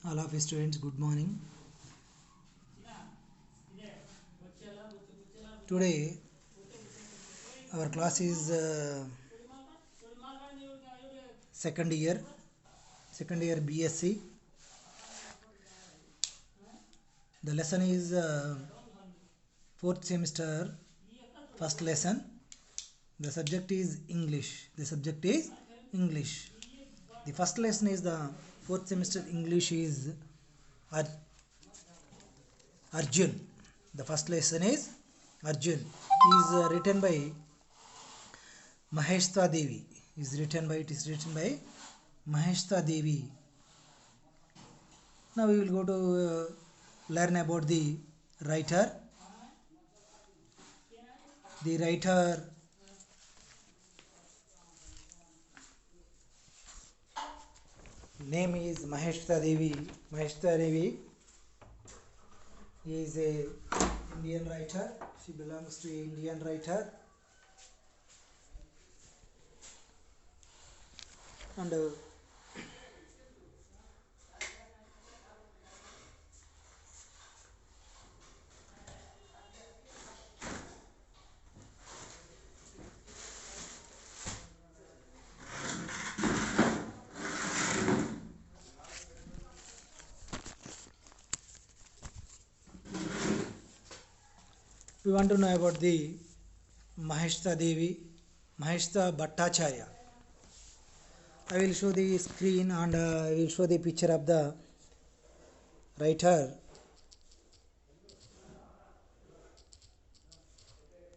All of you students, good morning. Today our class is second year BSc. The lesson is fourth semester first lesson. The subject is English. The first lesson is the fourth semester English is Ar- Arjun. The first lesson is Arjun. Is written by Maheshta Devi. It is written by Maheshta Devi. Now we will go to learn about the writer. The writer name is Maheshta Devi. Maheshta Devi is a Indian writer. She belongs to an Indian writer. And we want to know about the Maheshta Devi, Maheshta Bhattacharya. I will show the screen and I will show the picture of the writer.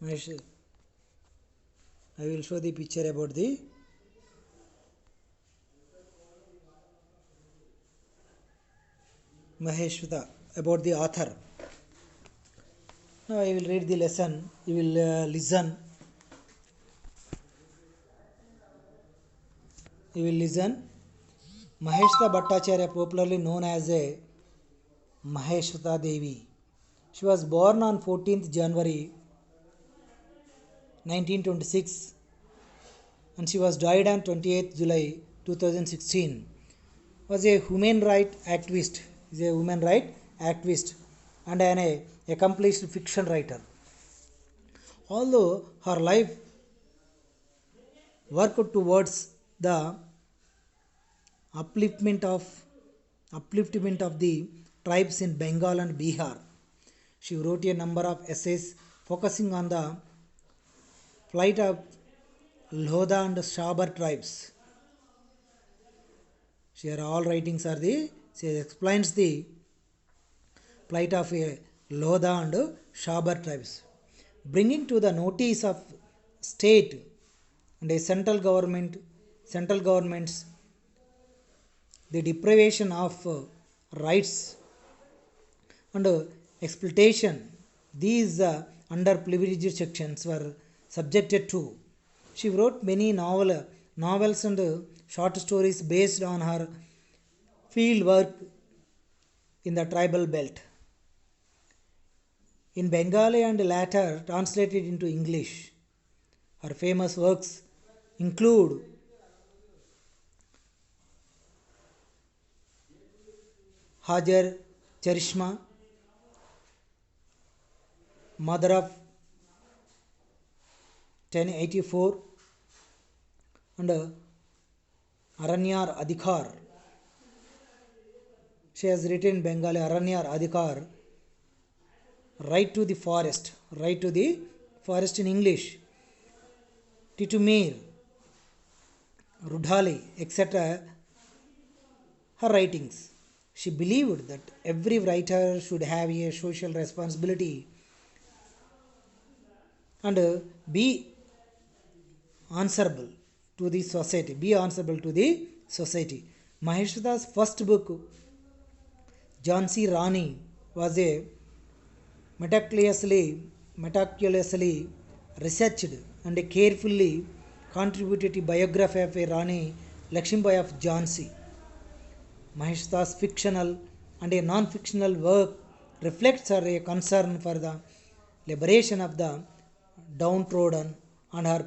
I will show the picture about the Maheshwata, about the author. Now I will read the lesson. You will listen. Maheshwata Bhattacharya, popularly known as a Maheshwata Devi. She was born on 14th January 1926 and she was died on 28th July 2016. Was a human rights activist. And an accomplished fiction writer. Although her life worked towards the upliftment of the tribes in Bengal and Bihar, she wrote a number of essays focusing on the plight of Lodha and Shabar tribes. Here all writings are she explains the plight of Lodha and Shabar tribes, bringing to the notice of state and a central governments the deprivation of rights and exploitation these underprivileged sections were subjected to. She wrote many novels and short stories based on her field work in the tribal belt in Bengali and later translated into English. Her famous works include Hajar Charishma, Mother of 1084, and Aranyar Adhikar. She has written Bengali Aranyar Adhikar, Right to the Forest in English, Titumir, Rudhali, etc. Her writings. She believed that every writer should have a social responsibility and be answerable to the society. Maheshwata's first book, Jhansi Rani, was a meticulously researched and carefully contributed biography of a Rani Lakshmibai of Jhansi. Maheshwata's fictional and a non-fictional work reflects her concern for the liberation of the downtrodden and her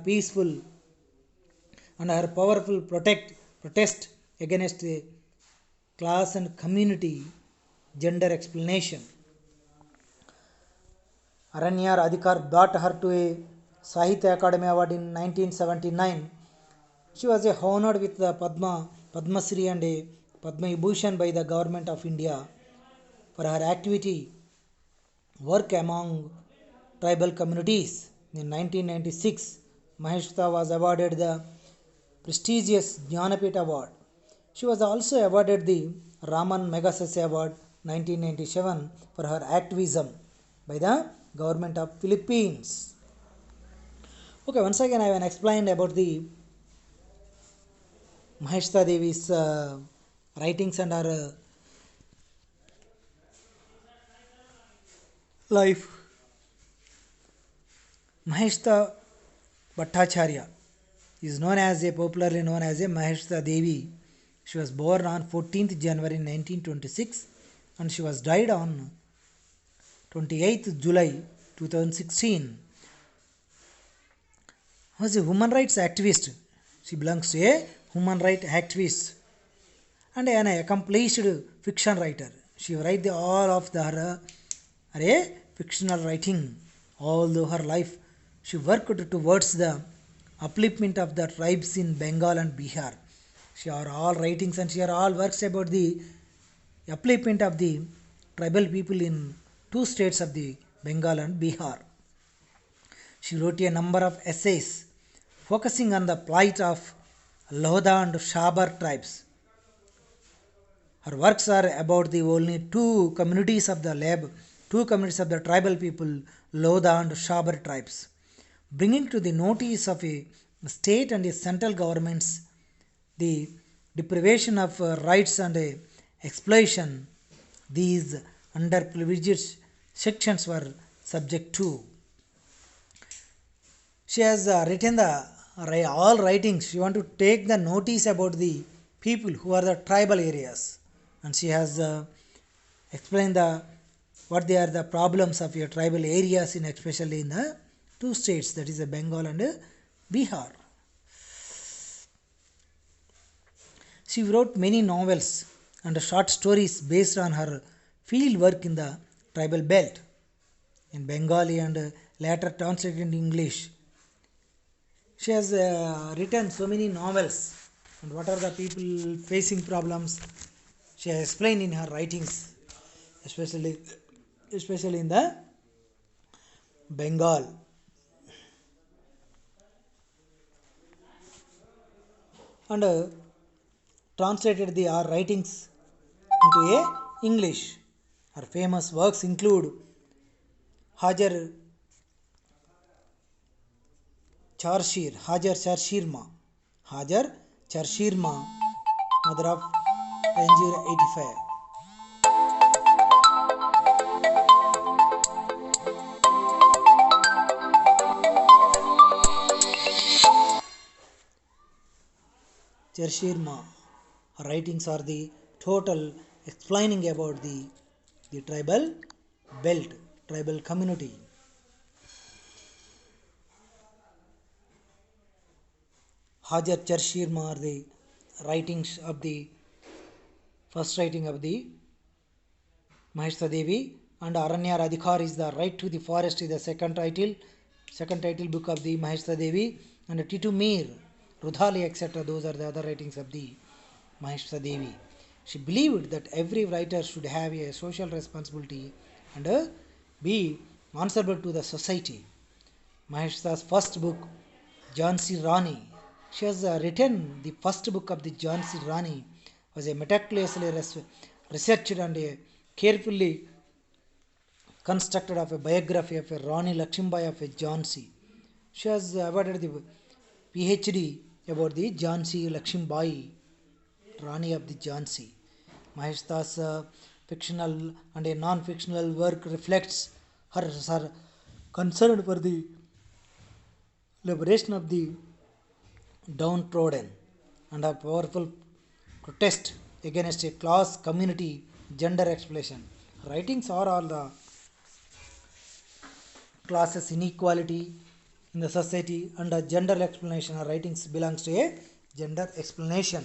powerful protest against class and community, gender explanation. Aranya Radhikar brought her to a Sahitya Academy Award in 1979. She was honored with the Padma Shri and a Padma Vibhushan by the Government of India for her activity work among tribal communities. In 1996, Maheshwata was awarded the prestigious Jnanapith Award. She was also awarded the Raman Magsaysay Award 1997 for her activism by the government of Philippines. Okay, once again I will explain about the Maheshwata Devi's writings and her life. Maheshwata Bhattacharya is popularly known as a Maheshwata Devi. She was born on 14th January 1926 and she was died on 28th July 2016. Was a human rights activist. She belongs to a human rights activist and an accomplished fiction writer. She write all of her fictional writing. Although her life, she worked towards the upliftment of the tribes in Bengal and Bihar. She are all writings and she are all works about the upliftment of the tribal people in two states of the Bengal and Bihar. She wrote a number of essays focusing on the plight of Lodha and Shabar tribes. Her works are about the only two communities of the tribal people, Lodha and Shabar tribes, bringing to the notice of a state and a central governments the deprivation of rights and exploitation these underprivileged sections were subject to. She has written all writings. She want to take the notice about the people who are the tribal areas, and she has explained what they are the problems of your tribal areas in especially in the two states, that is Bengal and Bihar. She wrote many novels and short stories based on her field work in the tribal belt in Bengali and later translated into English. She has written so many novels and what are the people facing problems she has explained in her writings, especially in the Bengal. And translated her writings into a English. Her famous works include Hajar Charshirma, mother of Ranjira 85. Charshirma. Her writings are the total explaining about the tribal belt, tribal community. Hajar Charshirma are the writings of the first writing of the Maheshwata Devi, and Aranya Radhikar is the Right to the Forest is the second title book of the Maheshwata Devi, and Titu Mir, Rudhali, etc. Those are the other writings of the Maheshwata Devi. She believed that every writer should have a social responsibility and be answerable to the society. Maheshwata's first book, Jhansi Rani. She has written the first book of the Jhansi Rani, was a meticulously researched and carefully constructed of a biography of a Rani Lakshmibai of a Jhansi. She has awarded the PhD about the Jhansi Lakshmibai, Rani of the Jhansi. Maheshwata's fictional and a non-fictional work reflects her concern for the liberation of the downtrodden and a powerful protest against a class, community, gender exploitation. Writings are all the classes inequality in the society and a gender explanation. Her writings belongs to a gender explanation.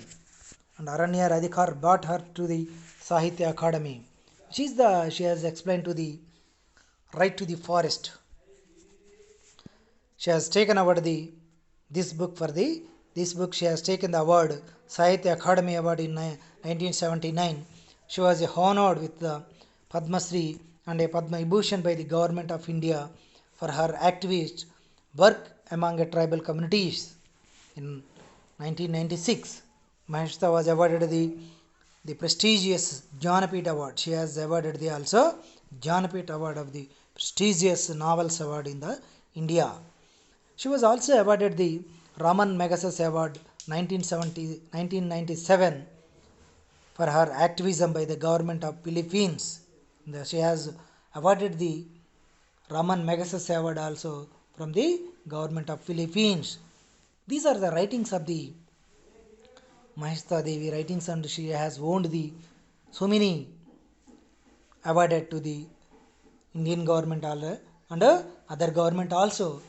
and Aranya Radhikar brought her to the Sahitya Academy. She has explained to the right to the forest. She has taken award the this book for the this book she has taken the award Sahitya Academy Award in 1979. She was honored with the Padma Shri and a Padma Vibhushan by the government of India for her activist work among tribal communities. In 1996, Maheshta was awarded the prestigious Jnanapith Award. She has awarded the also Jnanapith Award of the prestigious Novels Award in the India. She was also awarded the Raman Magsaysay Award 1997 for her activism by the government of Philippines. She has awarded the Raman Magsaysay Award also from the government of Philippines. These are the writings of the Maheshta Devi writings, and she has owned the so many awarded to the Indian government and other government also.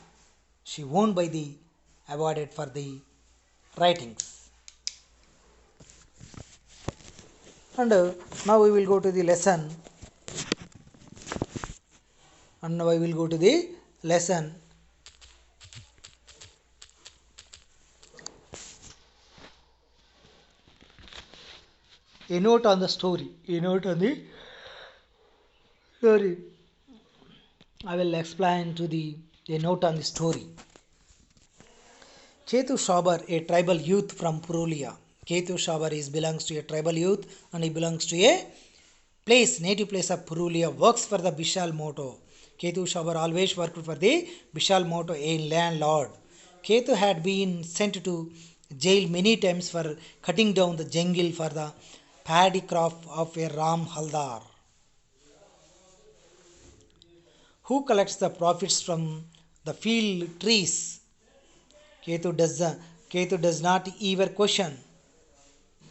She won by the awarded for the writings. And now we will go to the lesson. And now I will go to the lesson. A note on the story. A note on the story. I will explain to the a note on the story. Ketu Shabar, a tribal youth from Purulia. Ketu Shabar belongs to a tribal youth and he belongs to a native place of Purulia, works for the Bishal Moto. Ketu Shabar always worked for the Bishal Moto, a landlord. Ketu had been sent to jail many times for cutting down the jungle for the paddy crop of a Ram Haldar, who collects the profits from the field trees. Ketu does not ever question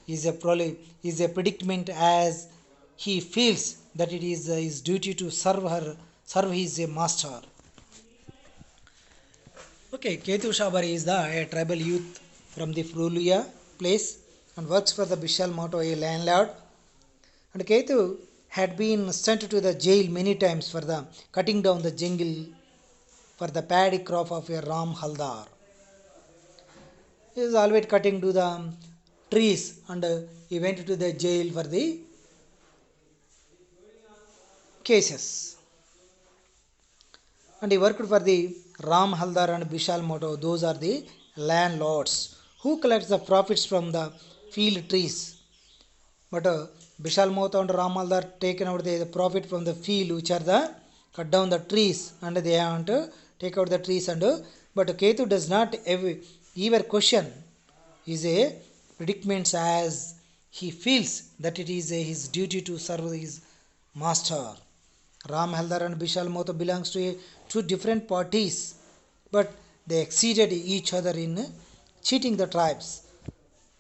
is a predicament, as he feels that it is his duty to serve his master. Okay, Ketu Shabar is a tribal youth from the Purulia place and works for the Bishal Moto, a landlord. And Ketu had been sent to the jail many times for the cutting down the jungle for the paddy crop of a Ram Haldar. He is always cutting to the trees and he went to the jail for the cases. And he worked for the Ram Haldar and Bishal Moto. Those are the landlords who collects the profits from the field trees. But Bishal Moto and Ram Haldar taken out the profit from the field, which are the cut down the trees, and they want to take out the trees. And but Ketu does not ever question is a predicament, as he feels that it is his duty to serve his master. Ram Haldar and Bishal Moto belongs to two different parties, but they exceeded each other in cheating the tribes.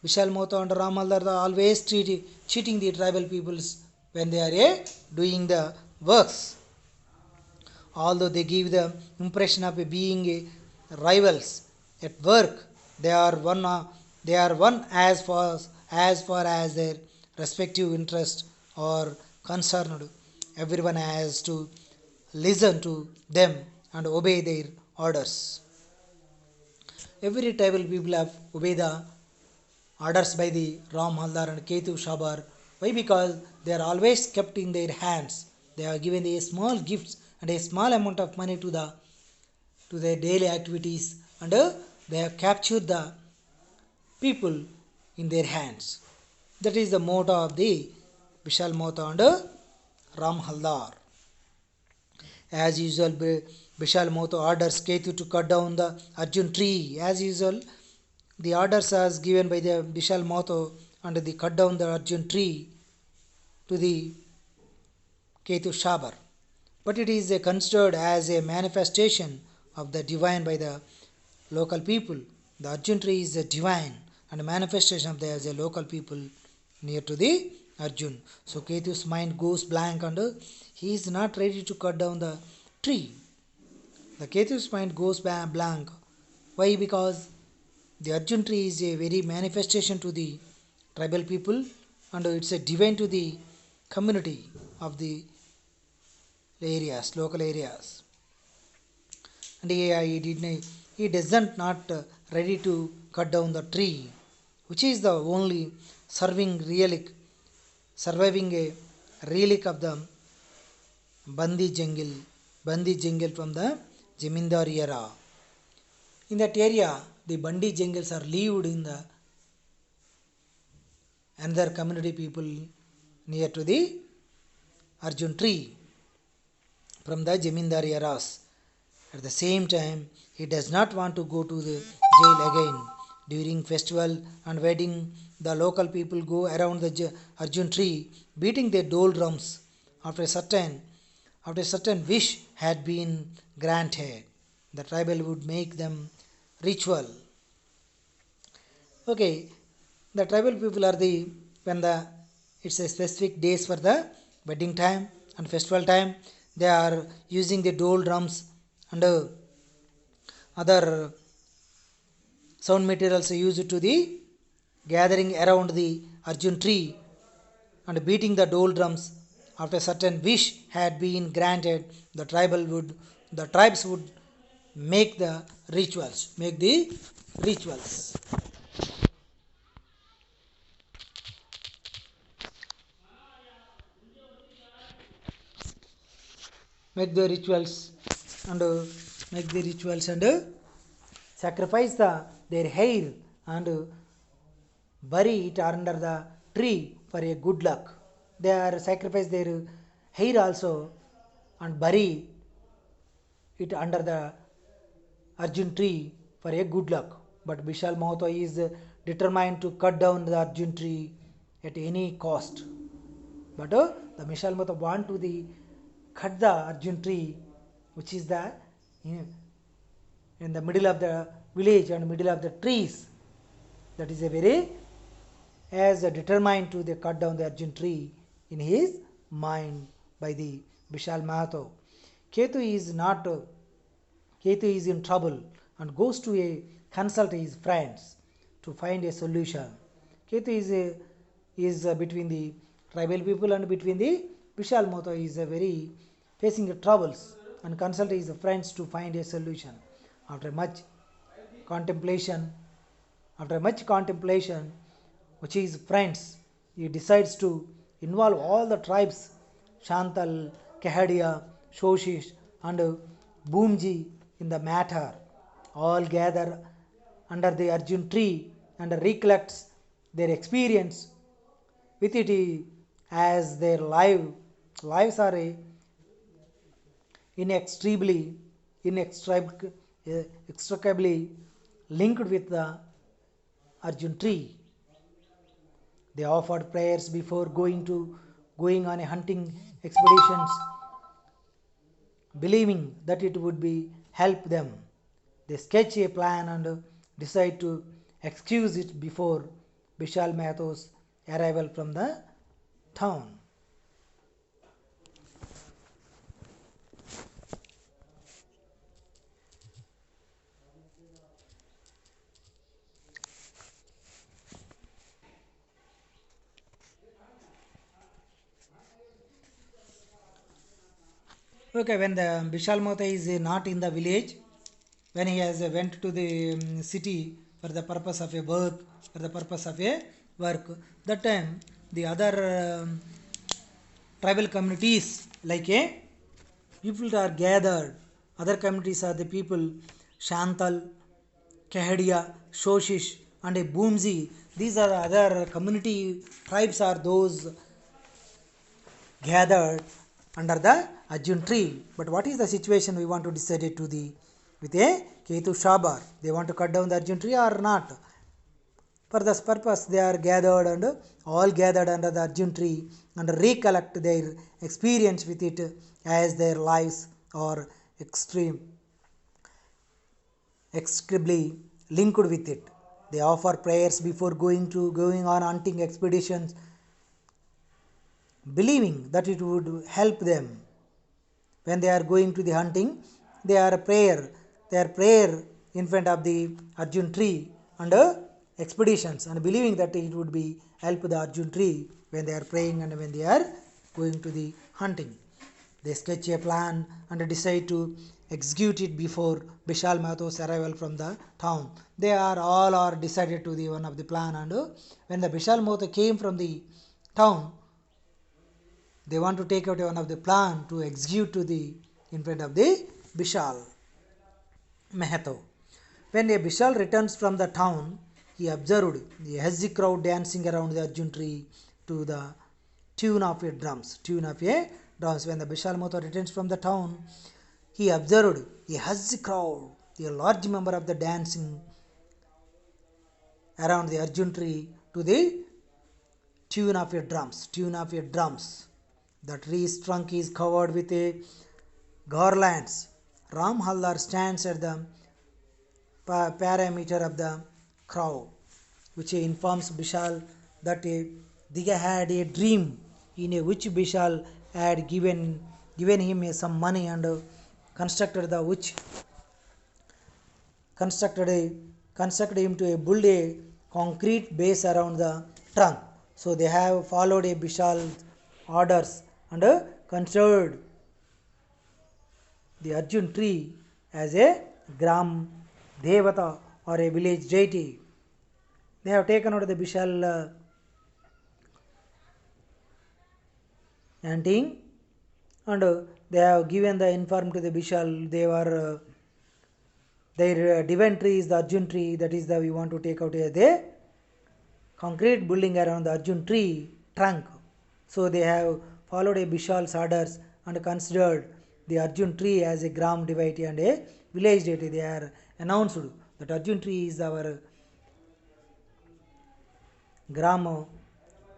Bishal Moto and Ram Haldar are always cheating the tribal peoples when they are doing the works. Although they give the impression of being rivals at work, they are one as far as their respective interests are concerned. Everyone has to listen to them and obey their orders. Every tribal people have obeyed the orders by the Ram Haldar and Ketu Shabar. Why? Because they are always kept in their hands. They are given a small gifts and a small amount of money to their daily activities, and they have captured the people in their hands. That is the motto of the Bishal Moto and Ram Haldar. As usual, Bishal Moto orders Ketu to cut down the Arjun tree. As usual, the orders are given by the Bishal Moto and they cut down the Arjun tree to the Ketu Shabar. But it is considered as a manifestation of the divine by the local people. The Arjun tree is a divine and a manifestation of the local people near to the Arjun. So Ketu's mind goes blank and he is not ready to cut down the tree. The Ketu's mind goes blank. Why? Because the Arjun tree is a very manifestation to the tribal people, and it's a divine to the community of the areas, local areas. And he doesn't not ready to cut down the tree, which is the only serving relic, surviving a relic of the bandi jungle, from the Jamindar era. In that area, the bandi jungles are lived in the another community people near to the Arjun tree from the Jamindar eras. At the same time, he does not want to go to the jail again. During festival and wedding, the local people go around the Arjun tree, beating their dole drums after a certain wish had been granted. The tribal would make them ritual. Okay, the tribal people are the when the it's a specific days for the wedding time and festival time. They are using the dole drums and other sound materials used to the gathering around the Arjun tree and beating the dole drums after certain wish had been granted. The tribes would make the rituals. Make the rituals and sacrifice their hair and bury it under the tree for a good luck. They are sacrifice their hair also and bury it under the Arjun tree for a good luck. But Bishal Mahto is determined to cut down the Arjun tree at any cost. But the Bishal Mahto want to cut the Arjun tree, which is in the middle of the village and middle of the trees. That is a very as determined to cut down the Arjun tree in his mind by the Bishal Mahato. Ketu is in trouble and goes to consult his friends to find a solution. Ketu is between the tribal people and between the Bishal Mahato is very facing troubles and consult his friends to find a solution. After much contemplation, which his friends, he decides to involve all the tribes, Shantal, Kehadia, Shoshish and Boomji in the matter. All gather under the Arjun tree and recollects their experience with it as their lives are inextricably linked with the Arjun tree. They offered prayers before going on a hunting expeditions, believing that it would help them. They sketch a plan and decide to excuse it before Bishal Mahato's arrival from the town. Okay, when the Bishal Mahata is not in the village, when he has went to the city for the purpose of a work, that time the other tribal communities like people are gathered. Other communities are the people Shantal, Kehadia, Shoshish and Boomji. These are other community tribes are those gathered under the Arjun tree. But what is the situation we want to decide it with a Ketu Shabar? They want to cut down the Arjun tree or not? For this purpose, they are gathered and all gathered under the Arjun tree and recollect their experience with it as their lives are extremely linked with it. They offer prayers before going on hunting expeditions, believing that it would help them. When they are going to the hunting, they are prayer in front of the Arjun tree and expeditions and believing that it would be help the Arjun tree when they are praying and when they are going to the hunting. They sketch a plan and decide to execute it before Bishal Mehto's arrival from the town. They are all are decided to the one of the plan, and when the Bishal Mehto came from the town, they want to take out one of the plan to execute to the in front of the Bishal Mehto. When a Bishal returns from the town, he observed the heavy crowd dancing around the Arjun tree to the tune of a drums. Tune of a drums. When the Bishal Mehto returns from the town, he observed a heavy crowd, a large number of the dancing around the Arjun tree to the tune of a drums. Tune of a drums. The tree's trunk is covered with a garlands. Ram Haldar stands at the parameter of the crowd, which informs Bishal that Diga had a dream in which Bishal had given him some money and constructed him to build a concrete base around the trunk. So they have followed a Bishal's orders and considered the Arjun tree as a Gram Devata or a village deity. They have taken out the Bishal hunting and they have given the inform to the Bishal. They were their divine tree is the Arjun tree. That is the we want to take out as a concrete building around the Arjun tree trunk. So they have followed a Bishal's orders and considered the Arjun tree as a Gram deity and a village deity. They are announced that Arjun tree is our Gram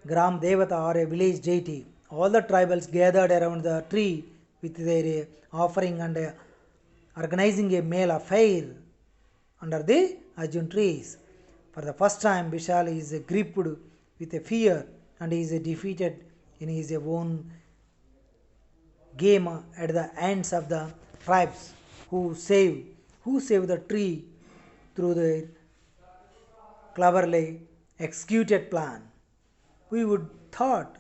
Devata or a village deity. All the tribals gathered around the tree with their offering and organizing a male affair under the Arjun trees. For the first time, Bishal is gripped with a fear and is defeated in his own game at the ends of the tribes who save the tree through their cleverly executed plan. We would thought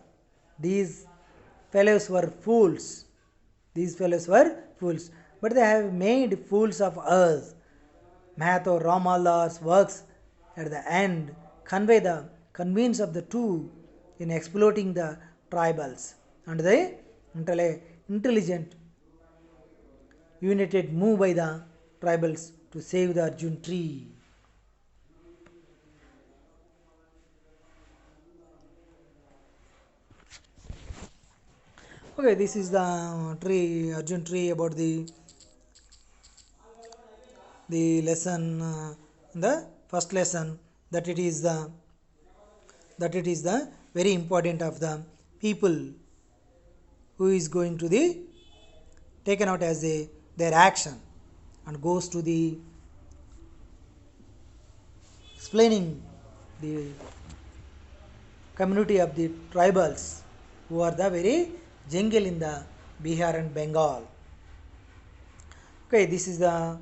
these fellows were fools. But they have made fools of us. Mehto Ramaldar's works at the end convey the convenience of the two in exploiting the tribals and the intelligent united move by the tribals to save the Arjun tree. Okay, this is the tree, Arjun tree, about the lesson, the first lesson, that it is the very important of the people who is going to the taken out as their action and goes to the explaining the community of the tribals who are the very jungle in the Bihar and Bengal. Okay, this is the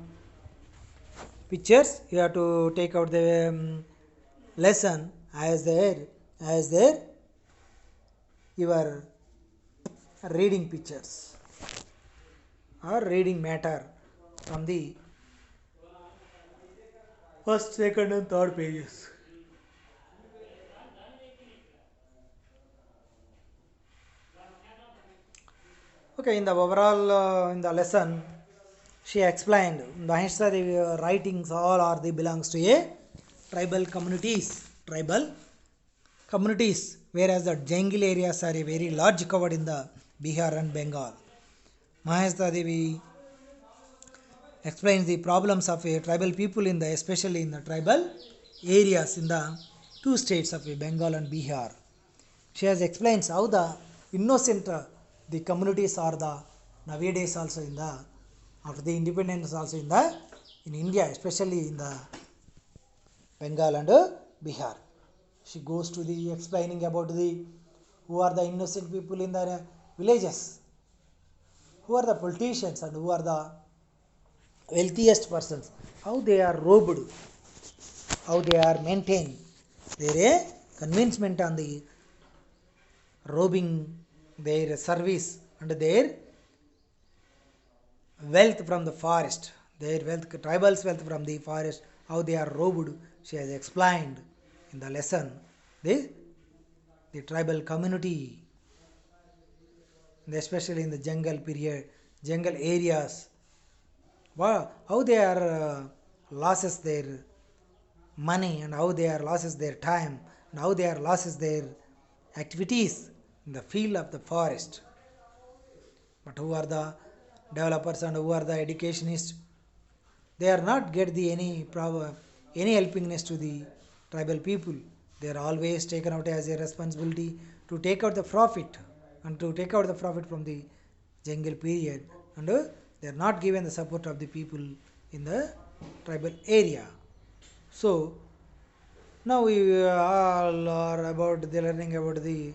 pictures. You have to take out the lesson as there your reading pictures or reading matter from the first, second and third pages. Okay, in the overall in the lesson, she explained Maheshwara Devi writings all are they belongs to a tribal communities, whereas the jungle areas are a very large covered in the Bihar and Bengal. Maheshwara Devi explains the problems of a tribal people in the especially in the tribal areas in the two states of Bengal and Bihar. She has explains how the innocent the communities are the nowadays also in the after the independence also in India, especially in the Bengal and Bihar. She goes to the explaining about the who are the innocent people in the villages, who are the politicians and who are the wealthiest persons, how they are robbed how they are maintained their convincement on the robbing their service and their wealth from the forest, their wealth, tribals wealth from the forest, how they are robbed. She has explained in the lesson the tribal community, especially in the jungle period, jungle areas, how they are losses their money and how they are losses their time and how they are losses their activities in the field of the forest. But who are the developers and who are the educationists? They are not get the any helpingness to the tribal people. They are always taken out as a responsibility to take out the profit and to take out the profit from the jungle period, and they are not given the support of the people in the tribal area. So now we all are about the learning about the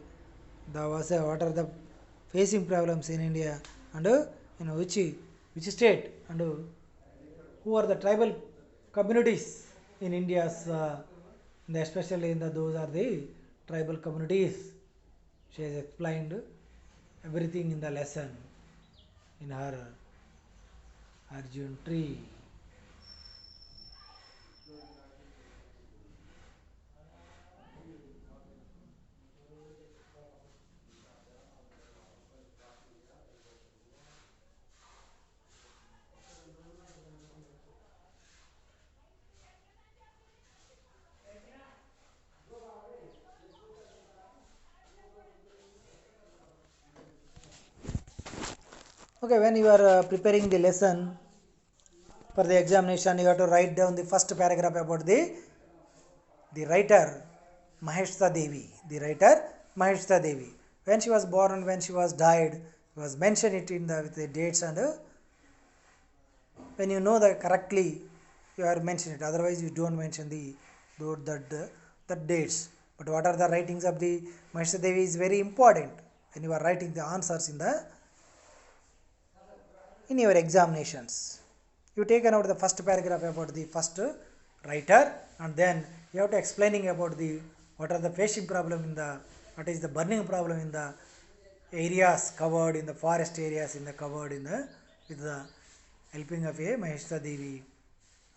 what are the facing problems in India, and which state, and who are the tribal communities in India's, especially in the those are the tribal communities. She has explained everything in the lesson in her Arjun tree. Okay, when you are preparing the lesson for the examination, you have to write down the first paragraph about the writer Maheshta Devi. The writer Maheshta Devi. When she was born and when she was died, was mentioned it in the with the dates, and when you know that correctly, you are mention it. Otherwise, you don't mention the dates. But what are the writings of the Maheshta Devi is very important when you are writing the answers in your examinations. You taken out the first paragraph about the first writer, and then you have to explaining about the what are the facing problem in the what is the burning problem in the areas covered in the forest areas in the covered in the with the helping of a Maheshta Devi,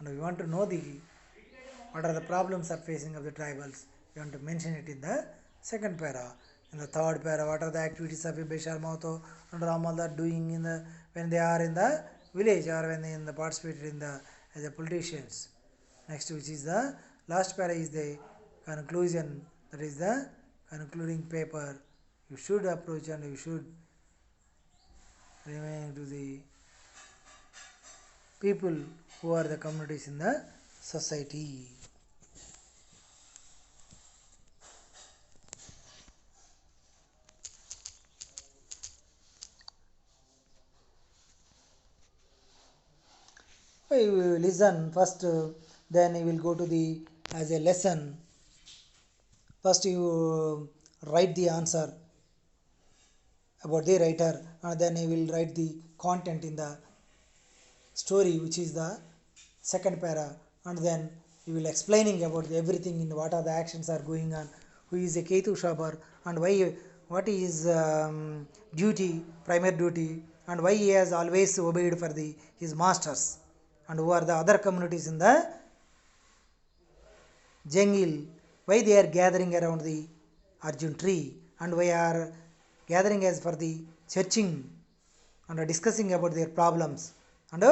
and we want to know the what are the problems are facing of the tribals. You want to mention it in the second para. In the third para, what are the activities of Beshar Mahato and Ramal are doing in the when they are in the village or when they in the participated in the as a politicians. Next, which is the last para is the conclusion. That is the concluding paper. You should approach and you should remain to the people who are the communities in the society. You will listen first, then you will go to the as a lesson. First, you write the answer about the writer, and then you will write the content in the story, which is the second para, and then you will explaining about everything in what are the actions are going on, who is a Ketu Shabar, and why what is duty, primary duty, and why he has always obeyed for the his masters, and who are the other communities in the jungle, why they are gathering around the Arjun tree, and why are gathering as for the searching and discussing about their problems, and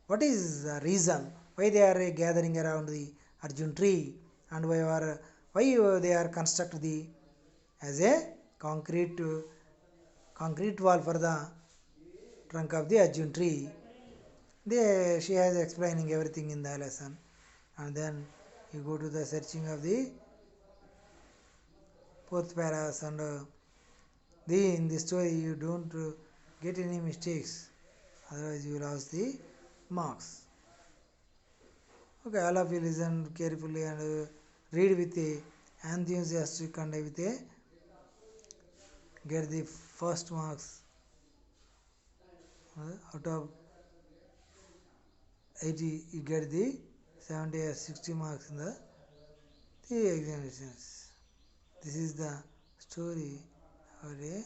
what is the reason why they are gathering around the Arjun tree, and why they are construct the as a concrete concrete wall for the trunk of the Arjun tree. She has explaining everything in the lesson, and then you go to the searching of the fourth paras, and in the story you don't get any mistakes, otherwise you will lose the marks. Okay, all of you listen carefully and read with a enthusiastic, and with a get the first marks out of 80 you get the 70 or 60 marks in the the examinations. This is the story or a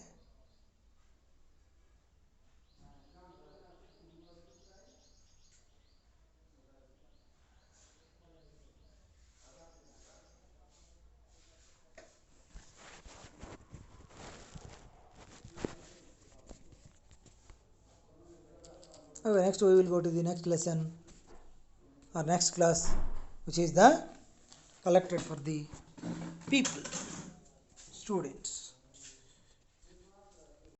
okay, next we will go to the next lesson or next class, which is the collected for the people, students.